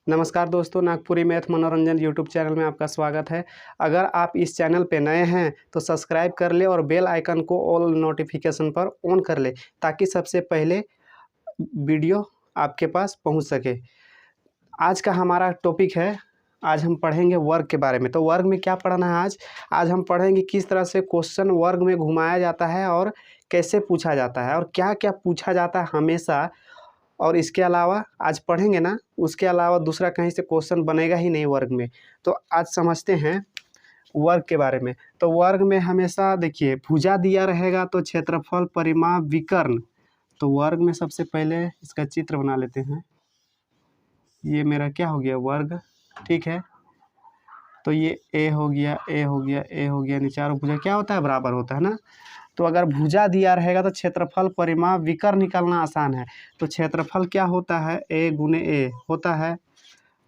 नमस्कार दोस्तों, नागपुरी मैथ मनोरंजन यूट्यूब चैनल में आपका स्वागत है। अगर आप इस चैनल पे नए हैं तो सब्सक्राइब कर ले और बेल आइकन को ऑल नोटिफिकेशन पर ऑन कर ले ताकि सबसे पहले वीडियो आपके पास पहुंच सके। आज का हमारा टॉपिक है, आज हम पढ़ेंगे वर्ग के बारे में। तो वर्ग में क्या पढ़ना है आज हम पढ़ेंगे किस तरह से क्वेश्चन वर्ग में घुमाया जाता है और कैसे पूछा जाता है और क्या क्या पूछा जाता है हमेशा। और इसके अलावा आज पढ़ेंगे ना, उसके अलावा दूसरा कहीं से क्वेश्चन बनेगा ही नहीं वर्ग में। तो आज समझते हैं वर्ग के बारे में। तो वर्ग में हमेशा देखिए भुजा दिया रहेगा तो क्षेत्रफल, परिमाप, विकर्ण। तो वर्ग में सबसे पहले इसका चित्र बना लेते हैं। ये मेरा क्या हो गया, वर्ग, ठीक है। तो ये ए हो गया, ए हो गया, ए हो गया, चारों भुजा क्या होता है, बराबर होता है ना। तो अगर भुजा दिया रहेगा तो क्षेत्रफल, परिमाप, विकर्ण निकालना आसान है। तो क्षेत्रफल क्या होता है, ए गुने ए होता है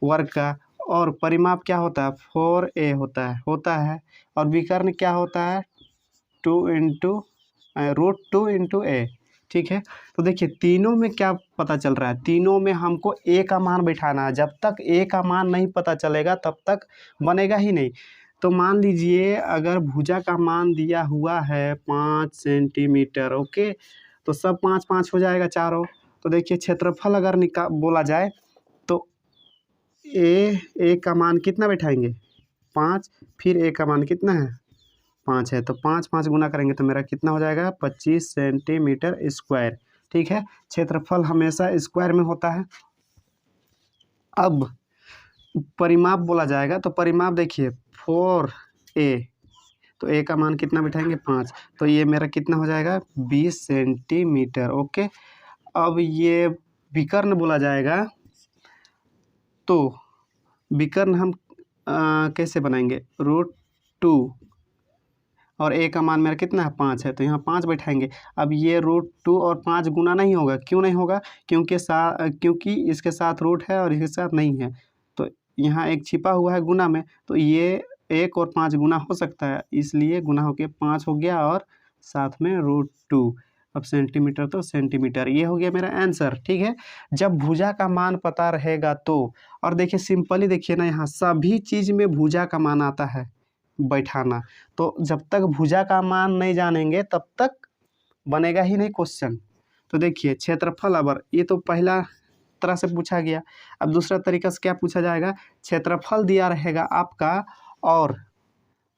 वर्ग का, और परिमाप क्या होता है, 4a होता है और विकर्ण क्या होता है, 2 √2 × a, ठीक है। तो देखिए तीनों में क्या पता चल रहा है, तीनों में हमको a का मान बैठाना है। जब तक a का मान नहीं पता चलेगा तब तक बनेगा ही नहीं। तो मान लीजिए अगर भुजा का मान दिया हुआ है 5 सेंटीमीटर, ओके, तो सब 5 5 हो जाएगा चारों। तो देखिए क्षेत्रफल अगर बोला जाए तो ए का मान कितना बैठाएंगे, 5, फिर ए का मान कितना है, 5 है, तो 5 5 गुना करेंगे तो मेरा कितना हो जाएगा, 25 सेंटीमीटर स्क्वायर, ठीक है। क्षेत्रफल हमेशा स्क्वायर में होता है। अब परिमाप बोला जाएगा तो परिमाप देखिए 4a, तो ए का मान कितना बैठाएंगे, 5, तो ये मेरा कितना हो जाएगा, 20 सेंटीमीटर, ओके। अब ये विकर्ण बोला जाएगा तो विकर्ण हम कैसे बनाएंगे, √2, और ए का मान मेरा कितना है, 5 है, तो यहाँ 5 बैठाएंगे। अब ये √2 और 5 गुना नहीं होगा, क्यों नहीं होगा, क्योंकि इसके साथ रूट है और इसके साथ नहीं है। तो यहाँ एक छिपा हुआ है गुना में, तो ये 1 और 5 गुना हो सकता है, इसलिए गुना होके 5 हो गया और साथ में √2। अब सेंटीमीटर तो सेंटीमीटर, ये हो गया मेरा आंसर, ठीक है। जब भुजा का मान पता रहेगा तो, और देखिए सिंपली देखिए ना, यहाँ सभी चीज़ में भुजा का मान आता है बैठाना। तो जब तक भुजा का मान नहीं जानेंगे तब तक बनेगा ही नहीं क्वेश्चन। तो देखिए क्षेत्रफल, अब ये तो पहला तरह से पूछा गया। अब दूसरा तरीका से क्या पूछा जाएगा, क्षेत्रफल दिया रहेगा आपका और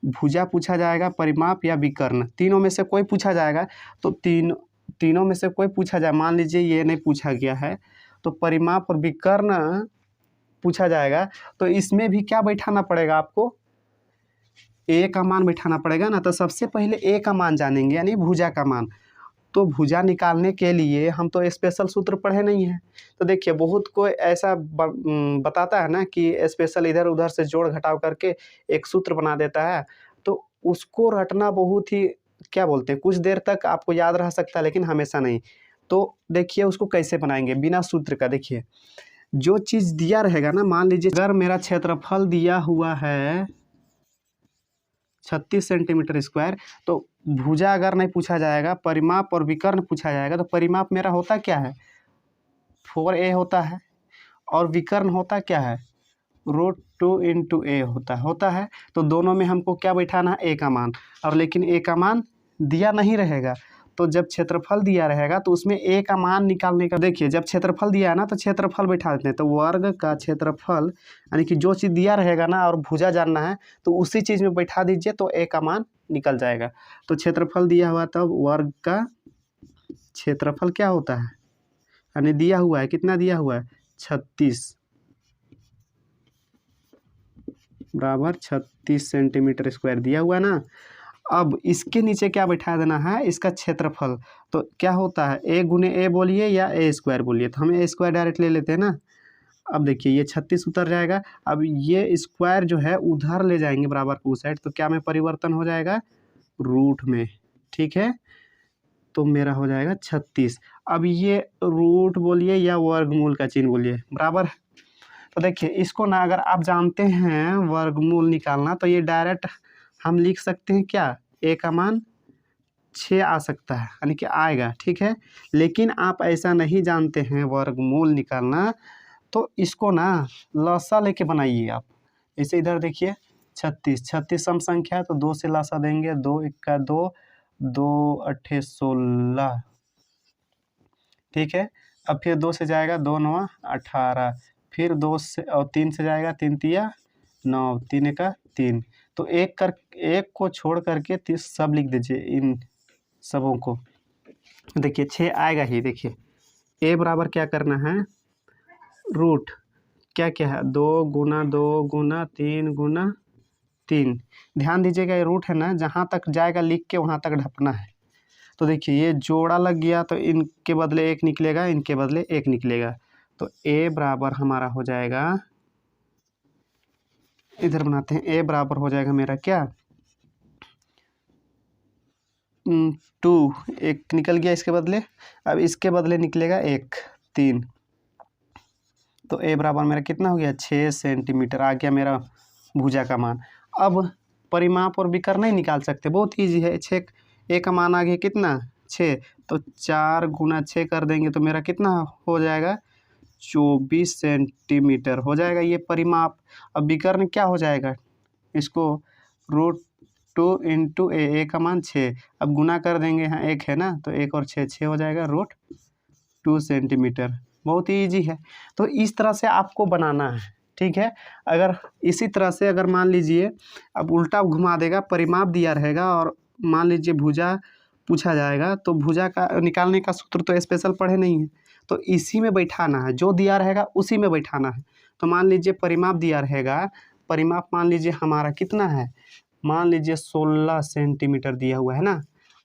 भुजा पूछा जाएगा, परिमाप या विकर्ण, तीनों में से कोई पूछा जाएगा। तो तीनों में से कोई पूछा जाए, मान लीजिए ये नहीं पूछा गया है तो परिमाप और विकर्ण पूछा जाएगा। तो इसमें भी क्या बैठाना पड़ेगा आपको, ए का मान बैठाना पड़ेगा ना। तो सबसे पहले ए का मान जानेंगे, यानी भुजा का मान। तो भुजा निकालने के लिए हम तो स्पेशल सूत्र पढ़े नहीं हैं। तो देखिए बहुत कोई ऐसा बताता है ना कि स्पेशल इधर उधर से जोड़ घटाव करके एक सूत्र बना देता है, तो उसको रटना बहुत ही, क्या बोलते हैं, कुछ देर तक आपको याद रह सकता है लेकिन हमेशा नहीं। तो देखिए उसको कैसे बनाएंगे बिना सूत्र का। देखिए जो चीज़ दिया रहेगा ना, मान लीजिए अगर मेरा क्षेत्रफल दिया हुआ है 36 सेंटीमीटर स्क्वायर, तो भुजा अगर नहीं पूछा जाएगा, परिमाप और विकर्ण पूछा जाएगा। तो परिमाप मेरा होता क्या है, 4a होता है, और विकर्ण होता क्या है, √2 × a होता है। तो दोनों में हमको क्या बैठाना है, a का मान, और लेकिन a का मान दिया नहीं रहेगा। तो जब क्षेत्रफल दिया रहेगा तो उसमें a का मान निकालने का, देखिए जब क्षेत्रफल दिया है ना तो क्षेत्रफल बैठा देते हैं। तो वर्ग का क्षेत्रफल यानी कि जो चीज़ दिया रहेगा ना और भुजा जानना है तो उसी चीज़ में बैठा दीजिए तो a का मान निकल जाएगा। तो क्षेत्रफल दिया हुआ, तब वर्ग का क्षेत्रफल क्या होता है, यानी दिया हुआ है, कितना दिया हुआ है, 36 बराबर 36 सेंटीमीटर स्क्वायर दिया हुआ है ना। अब इसके नीचे क्या बैठा देना है, इसका क्षेत्रफल। तो क्या होता है, a गुने a बोलिए या a स्क्वायर बोलिए, तो हम a स्क्वायर डायरेक्ट ले लेते हैं ना। अब देखिए ये 36 उतर जाएगा, अब ये स्क्वायर जो है उधर ले जाएंगे बराबर को उस साइड, तो क्या में परिवर्तन हो जाएगा, रूट में, ठीक है। तो मेरा हो जाएगा 36। अब ये रूट बोलिए या वर्गमूल का चिन्ह बोलिए, बराबर है। तो देखिए इसको ना अगर आप जानते हैं वर्गमूल निकालना तो ये डायरेक्ट हम लिख सकते हैं क्या, a का मान 6 आ सकता है, यानी कि आएगा, ठीक है। लेकिन आप ऐसा नहीं जानते हैं वर्गमूल निकालना, तो इसको ना लसा लेके बनाइए आप। इसे इधर देखिए 36, 36 सम संख्या है तो 2 से लसा देंगे, 2 एक्का 2, 2 अट्ठे 16, ठीक है। अब फिर 2 से जाएगा 2 नवा 18, फिर 2 से और 3 से जाएगा 3 तिया 9, 3 एका 3। तो एक को छोड़ करके 30 सब लिख दीजिए इन सबों को। देखिए 6 आएगा ही। देखिए ए बराबर क्या करना है, रूट क्या क्या है, 2 गुना 2 गुना 3 गुना 3। ध्यान दीजिएगा ये रूट है ना, जहाँ तक जाएगा लिख के वहाँ तक ढपना है। तो देखिए ये जोड़ा लग गया तो इनके बदले 1 निकलेगा, इनके बदले 1 निकलेगा। तो ए बराबर हमारा हो जाएगा, इधर बनाते हैं, ए बराबर हो जाएगा मेरा क्या 2, 1 निकल गया इसके बदले। अब इसके बदले निकलेगा 1, 3। तो ए बराबर मेरा कितना हो गया 6 सेंटीमीटर आ गया मेरा भुजा का मान। अब परिमाप और विकर्ण नहीं निकाल सकते, बहुत ईजी है। 6 ए का मान आ गया कितना 6, तो 4 गुना 6 कर देंगे तो मेरा कितना हो जाएगा 24 सेंटीमीटर हो जाएगा ये परिमाप। अब विकर्ण क्या हो जाएगा, इसको √2 इंटू ए का मान 6, अब गुना कर देंगे, यहाँ 1 है ना तो 1 और 6 हो जाएगा √2 सेंटीमीटर। बहुत ही ईजी है। तो इस तरह से आपको बनाना है, ठीक है। अगर इसी तरह से अगर मान लीजिए अब उल्टा घुमा देगा, परिमाप दिया रहेगा और मान लीजिए भुजा पूछा जाएगा, तो भुजा का निकालने का सूत्र तो स्पेशल पढ़े नहीं है, तो इसी में बैठाना है, जो दिया रहेगा उसी में बैठाना है। तो मान लीजिए परिमाप दिया रहेगा, परिमाप मान लीजिए हमारा कितना है, मान लीजिए 16 सेंटीमीटर दिया हुआ है ना,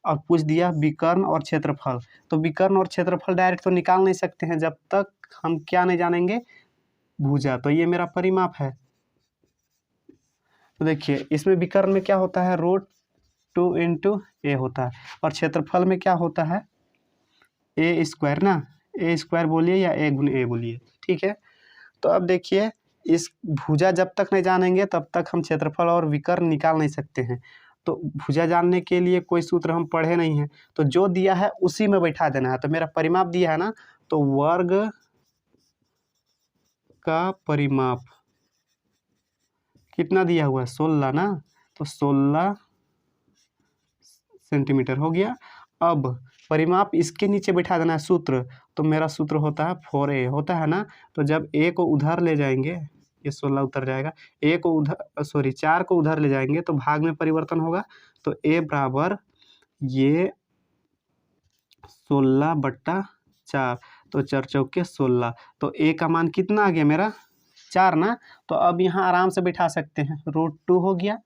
और पूछ दिया विकर्ण और क्षेत्रफल। तो विकर्ण और क्षेत्रफल डायरेक्ट तो निकाल नहीं सकते हैं जब तक हम क्या नहीं जानेंगे, भुजा। तो ये मेरा परिमाप है। तो देखिए इसमें विकर्ण में क्या होता है, √2 इंटू ए होता है, और क्षेत्रफल में क्या होता है ए स्क्वायर ना, ए स्क्वायर बोलिए या ए गुने ए बोलिए, ठीक है। तो अब देखिए इस भुजा जब तक नहीं जानेंगे तब तक हम क्षेत्रफल और विकर्ण निकाल नहीं सकते हैं। तो भुजा जानने के लिए कोई सूत्र हम पढ़े नहीं हैं, तो जो दिया है उसी में बैठा देना है। तो मेरा परिमाप दिया है ना, तो वर्ग का परिमाप कितना दिया हुआ है 16 ना, तो 16 सेंटीमीटर हो गया। अब परिमाप इसके नीचे बैठा देना है सूत्र, तो मेरा सूत्र होता है 4a होता है ना। तो जब a को उधर ले जाएंगे ये 16 उतर जाएगा, a को उधर 4 को उधर ले जाएंगे तो भाग में परिवर्तन होगा। तो a बराबर ये 16/4, तो 4 चौके 16। तो a का मान कितना आ गया मेरा 4 ना। तो अब यहाँ आराम से बैठा सकते हैं, √2 हो गया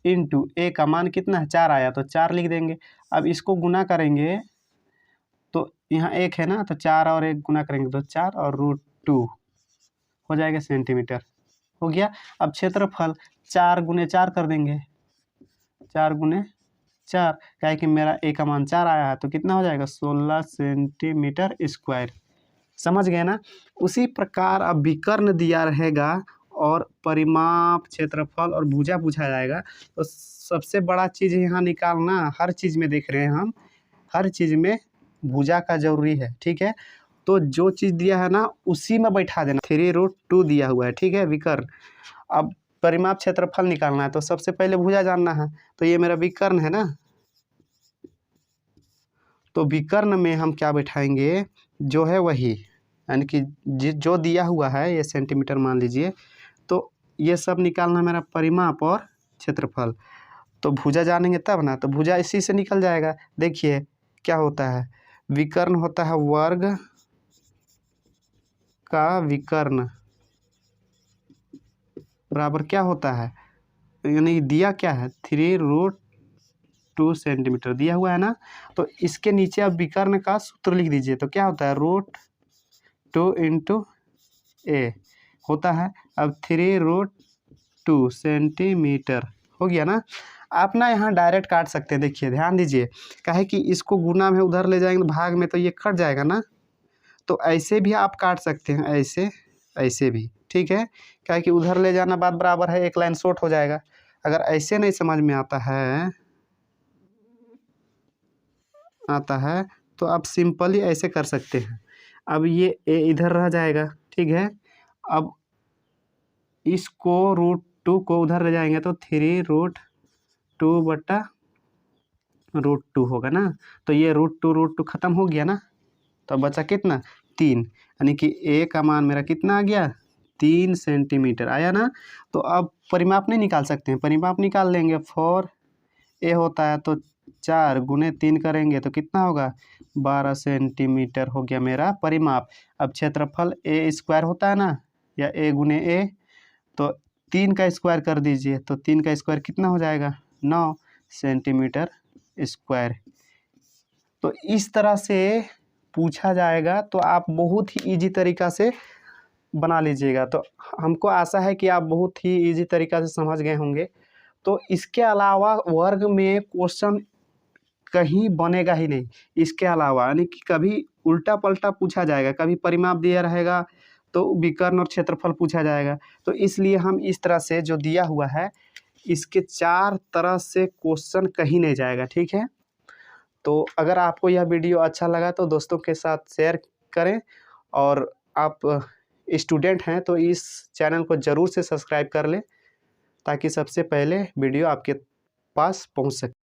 इंटू ए का मान कितना है 4 आया, तो 4 लिख देंगे। अब इसको गुना करेंगे तो यहाँ 1 है ना, तो 4 और 1 गुना करेंगे तो 4 और √2 हो जाएगा सेंटीमीटर हो गया। अब क्षेत्रफल 4 गुने 4 कर देंगे, 4 गुने 4, क्या है कि मेरा ए का मान 4 आया है, तो कितना हो जाएगा 16 सेंटीमीटर स्क्वायर। समझ गए ना। उसी प्रकार अब विकर्ण दिया रहेगा और परिमाप, क्षेत्रफल और भुजा पूछा जाएगा, तो सबसे बड़ा चीज़ यहाँ निकालना, हर चीज़ में देख रहे हैं हम, हर चीज़ में भुजा का जरूरी है, ठीक है। तो जो चीज़ दिया है ना उसी में बैठा देना, 3√2 दिया हुआ है, ठीक है, विकर्ण। अब परिमाप क्षेत्रफल निकालना है तो सबसे पहले भुजा जानना है, तो ये मेरा विकर्ण है ना। तो विकर्ण में हम क्या बैठाएंगे, जो है वही, यानी कि जो दिया हुआ है ये सेंटीमीटर मान लीजिए, तो ये सब निकालना मेरा परिमाप और क्षेत्रफल। तो भुजा जानेंगे तब ना, तो भुजा इसी से निकल जाएगा। देखिए क्या होता है, विकर्ण होता है वर्ग का विकर्ण बराबर क्या होता है, यानी दिया क्या है 3√2 सेंटीमीटर दिया हुआ है ना। तो इसके नीचे अब विकर्ण का सूत्र लिख दीजिए, तो क्या होता है √2 इंटू ए होता है। अब 3√2 सेंटीमीटर हो गया ना। आप ना यहाँ डायरेक्ट काट सकते हैं, देखिए ध्यान दीजिए, काहे कि इसको गुना में उधर ले जाएंगे भाग में तो ये कट जाएगा ना। तो ऐसे भी आप काट सकते हैं, ऐसे ऐसे भी, ठीक है। क्या है कि उधर ले जाना बात बराबर है, एक लाइन शॉर्ट हो जाएगा। अगर ऐसे नहीं समझ में आता है तो आप सिंपली ऐसे कर सकते हैं। अब ये ए इधर रह जाएगा, ठीक है। अब इसको √2 को उधर ले जाएंगे तो 3√2 होगा ना। तो ये √2 खत्म हो गया ना, तो बचा कितना 3, यानी कि ए का मान मेरा कितना आ गया 3 सेंटीमीटर आया ना। तो अब परिमाप नहीं निकाल सकते हैं, परिमाप निकाल लेंगे। 4a होता है तो 4 गुने 3 करेंगे तो कितना होगा 12 सेंटीमीटर हो गया मेरा परिमाप। अब क्षेत्रफल a² होता है ना, या a गुने a, तो 3 का स्क्वायर कर दीजिए, तो 3 का स्क्वायर कितना हो जाएगा 9 सेंटीमीटर स्क्वायर। तो इस तरह से पूछा जाएगा तो आप बहुत ही इजी तरीका से बना लीजिएगा। तो हमको आशा है कि आप बहुत ही इजी तरीका से समझ गए होंगे। तो इसके अलावा वर्ग में क्वेश्चन कहीं बनेगा ही नहीं इसके अलावा, यानी कि कभी उल्टा पलटा पूछा जाएगा, कभी परिमाप दिया रहेगा तो विकर्ण और क्षेत्रफल पूछा जाएगा। तो इसलिए हम इस तरह से जो दिया हुआ है इसके 4 तरह से क्वेश्चन कहीं नहीं जाएगा, ठीक है। तो अगर आपको यह वीडियो अच्छा लगा तो दोस्तों के साथ शेयर करें, और आप स्टूडेंट हैं तो इस चैनल को ज़रूर से सब्सक्राइब कर लें ताकि सबसे पहले वीडियो आपके पास पहुंच सके।